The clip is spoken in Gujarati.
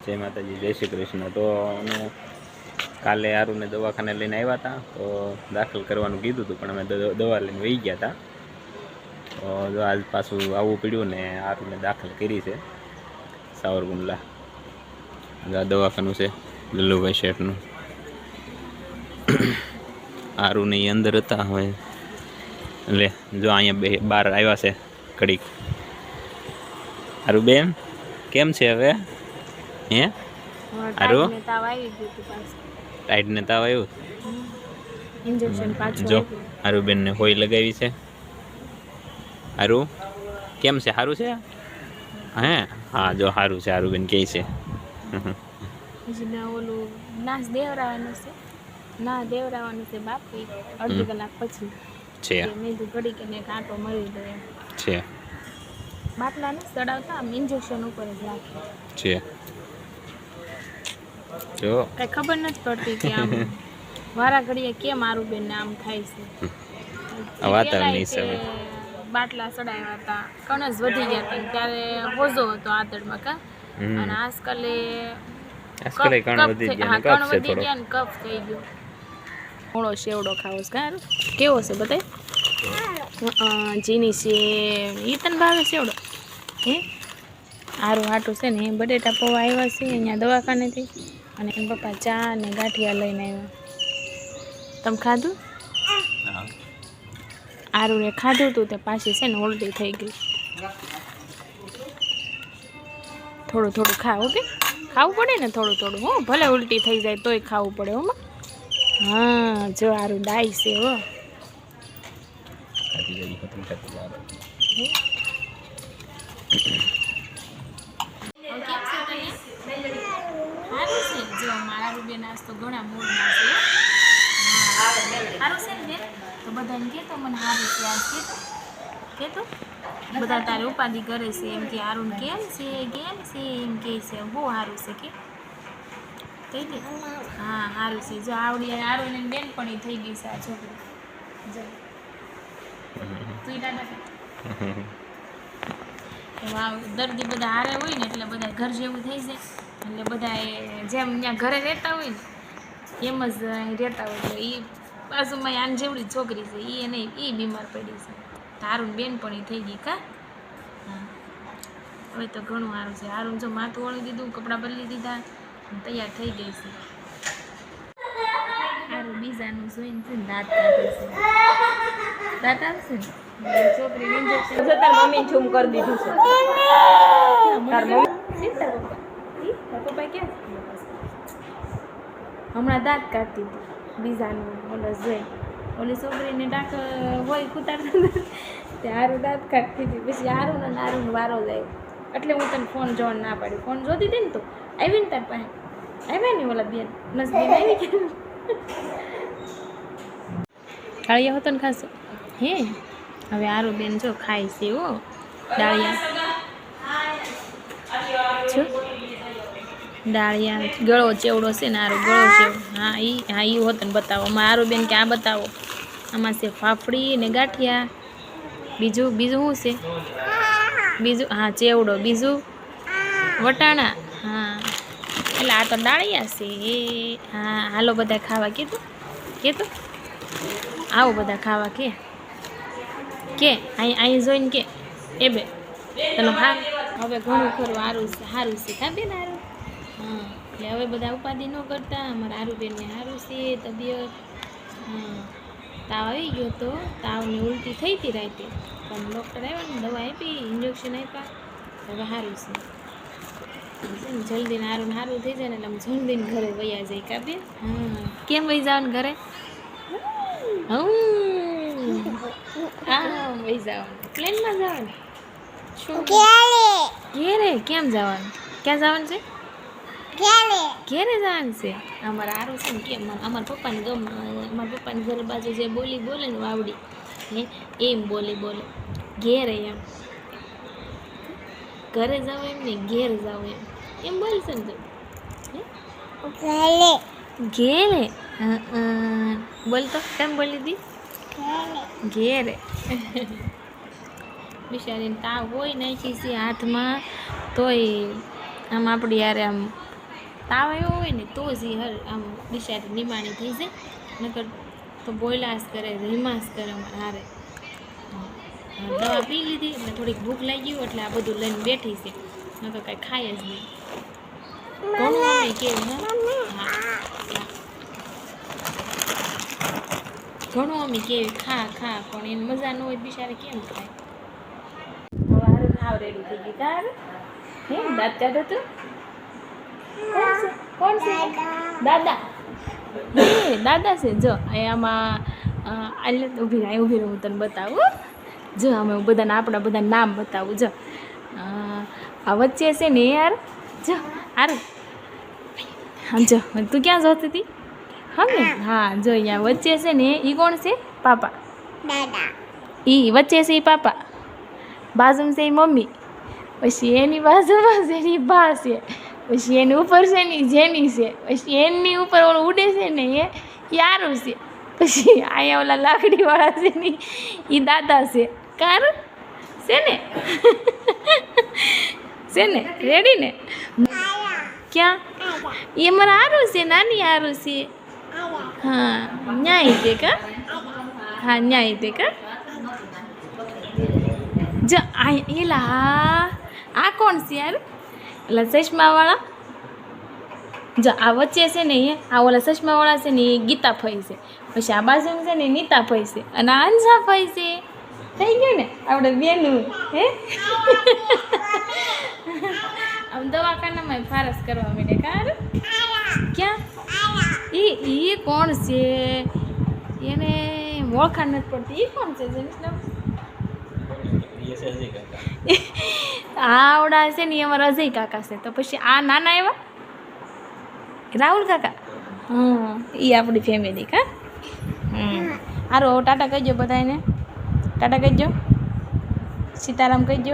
જય માતાજી, જય શ્રી કૃષ્ણ। તો અમે કાલે આરુને દવાખાને લઈને આવ્યા હતા, તો દાખલ કરવાનું કીધું હતું, પણ અમે દવા લઈને વહી ગયા હતા। તો જો આજ પાછું આવવું પડ્યું ને આરુને દાખલ કરી છે સાવરકુંડલા। દવાખાનું છે લલ્લુભાઈ શેઠનું। આરુને અંદર હતા, હવે લે જો અહીંયા બહાર આવ્યા છે ઘડીક। આરુ બેન કેમ છે હવે? હે આરુ ટાઈટ ને તાવ આવ્યો, इंजेक्शन पाछो જો આરુ બેન ને હોઈ લગાવી છે। આરુ કેમ છે? સારું છે? હે હા, જો સારું છે। આરુ બેન કે છે જીના ઓલું નાસ દેવરાવાનું છે, ના દેવરાવાનું છે બાપી અડધી કલાક પછી છે મેં તો ઘડી કે ને કાંટો મરી દે છે બાટલા ને સડાવતા આમ ઇન્જેક્શન ઉપર જ રાખે છે। જો કઈ ખબર નથી પડતી કે આમ વારા ઘડીએ કેમ આરુ બેન ને આમ થાય છે। આ વાતાવરણ હિસાબે બાટલા સડાવ્યા હતા, કણસ વધી ગયા હતા ત્યારે હોજો હતો આદળમાં કા, અને આજકાલે કણ વધી ગયા ને કફ છે થોડો, ને કફ થઈ ગયો। મોળો શેવડો ખાવો છે કા? કેવો છે બતાય? જીની છે ઈ તને ભાવે શેવડો? હે આરું હાટું છે ને બટેટા પૌવા આવ્યા છે અહીંયા દવાખાનેથી, અને એમ પપ્પા ચા ને ગાંઠિયા લઈને આવ્યા। તમે ખાધું? આરું ને ખાધું તું તે પાછી છે ને ઉલટી થઈ ગઈ। થોડું થોડું ખાવ કે ખાવું પડે ને થોડું થોડું, હો ભલે ઉલટી થઈ જાય તોય ખાવું પડે હો માં। હા જો આરું ડાઈ છે હો। જો મારા રૂબેન આજ તો ઘણા મૂડમાં છે। સારું છે ને બેન? તો બધાને કહેતો મને સારું છે આજ, કહેતો બધા તારે ઉપાધિ કરે છે એમ કે આરુન કેમ છે એમ કે છે, બહુ સારું છે કે કહી દે। હા સારું છે, જો આવડી આરુન એની બેનપણી થઈ ગઈ છે આ છોકરી। જો તું દાદા દર્દી બધા હારે હોય ને એટલે બધા ઘર જેવું થઈ જાય, એટલે બધા જેમ ત્યાં ઘરે રહેતા હોય ને એમ જ રહેતા હોય। એટલે એ બાજુમાં આન જેવડી છોકરી છે એ નહીં, એ બીમાર પડી છે, તારું બેનપણી થઈ ગઈ કા। હા હવે તો ઘણું સારું છે। હારું જો માથું ઓળી દીધું, કપડાં બદલી દીધા, તૈયાર થઈ ગઈ છે। સારું બીજાનું જોઈને છે ને દાંત કાઢે છે, દાંત આવશે ને છોકરી ઇન્જેક્શન તાર મમ્મી ઝૂમ કરી દીધું છે। તાર મમ્મી પપ્પા ક્યાં હમણાં દાંત કાઢતી હતી બીજાનું ઓલો જોઈ, ઓલી છોકરીને ડાક હોય કૂતાડતા તે હારું દાંત કાઢતી હતી, પછી હારું ને હારું વારો જાય એટલે હું તને ફોન જોવાનું ના પાડી। ફોન જોતી હતી ને તો આવી ને તાર પાસે આવ્યા ને ઓલા બેન નસબીન આવી ગયા કાળિયા હતો ને ખાસો હે। હવે આરું બેન જો ખાય છે હો ડાળિયા, જો ડાળિયા ગળો ચેવડો છે ને આરો ગળો ચેવડો, હા એ હોત ને બતાવો આરું બેન કે આ બતાવો, આમાં છે ફાફડી ને ગાંઠિયા, બીજું શું છે બીજું? હા ચેવડો, બીજું વટાણા, હા એટલે આ તો ડાળિયા છે એ। હા હાલો બધા ખાવા કીધું આવો બધા ખાવા કે અહીં જોઈને કે એ બે તને હા હવે ઘણું ખરું સારું છે હા બેન સારું। હા એટલે હવે બધા ઉપાધિ ન કરતા, અમારા આરુબેનને સારું છે તબિયત। હા તાવ આવી ગયો તો તાવની ઉલટી થઈ હતી રાતે, પણ ડૉક્ટર આવ્યા ને દવા આપી, ઇન્જેક્શન આપ્યા, હવે સારું છે ને જલ્દીને સારું થઈ જાય ને એટલે આમ જલ્દીને ઘરે વયા જાય કા બેન? હા કેમ વહી જવાનું ઘરે? હા વહી જવાનું પ્લેનમાં જવાનું શું ઘેરે કેમ જવાનું? ક્યાં જવાનું છે? ઘેરે જવાનું છે। અમારે આરું છે ને કેમ અમારા પપ્પાને અમારા પપ્પાની ઘર બાજુ જે બોલી બોલે ને વાવડી હે એમ બોલે ઘેરે એમ, ઘરે જાવ એમ નહીં ઘેર જાવ એમ બોલશે ને તું ઘેરે બોલતો કેમ બોલી દી ઘેરે બિચારીને તાવ હોય નાખી છે હાથમાં તોય આમ આપણી યારે આમ તાવ આવ્યો હોય ને તો જ એ આમ બિચારી નિમાણી થઈ જાય, નકર તો બોયલાસ કરે, રીમાસ કરે અમારે હારે. દવા પી લીધી એટલે થોડીક ભૂખ લાગી ગયું એટલે આ બધું લઈને બેઠી છે, નકર કાંઈ ખાય જ નહીં. ઘણું અમે કેવું હા ઘણું અમે કેવી ખા ખા, પણ એને મજા ન હોય બિચારે કેમ ખાય. હારું હાવ રેડી થઈ ગઈ તાર હે દાંત ચાટો તું. કોણ છે દાદા? હે દાદા છે. જો આમાં ઊભી રહે હું તને બતાવું. જો અમે બધાને આપણા બધા નામ બતાવું. જો આ વચ્ચે છે ને યાર, જો હારું હા જો તું ક્યાં જોતી હતી? હા ને હા જો અહીંયા વચ્ચે છે ને એ કોણ છે? પાપા દાદા. એ વચ્ચે છે એ પાપા, બાજુમાં છે એ મમ્મી, પછી એની બાજુમાં છે એની બા છે, પછી એની ઉપર છે ને જેની છે, પછી એની ઉપર ઓલું ઉડે છે ને એ યારું છે, પછી અહીંયા ઓલા લાકડીવાળા છે ને એ દાદા છે. કાર છે ને છે ને રેડી ને? ક્યાં? એ મારા હારું છે, નાની હારું છે. હા ન્યાય તે કા? હા ન્યાય તે કા? જો આ એલા આ કોણ છે યાર? એટલે ચશ્માવાળા. જો આ વચ્ચે છે ને એ આ ઓલા ચશ્માવાળા છે ને એ ગીતા ફઈ છે, પછી આ બાજુમાં છે ને નીતા ફઈ છે, અને આ અંજા ફઈ છે. થઈ ગયું ને આપણે બેનું? હે આમ દવાખાનામાં ફારસ કરવા માંડે કાર. ક્યાં? એ કોણ છે? એને ઓળખાણ નથી પડતી. એ કોણ છે? આવડા છે ને અમારા અજય કાકા છે. તો પછી આ નાના એવા રાહુલ કાકા. હા એ આપણી ફેમિલી કા. સારું ટાટા કહીજો બધાને, ટાટા કહીજો, સીતારામ કહીજો.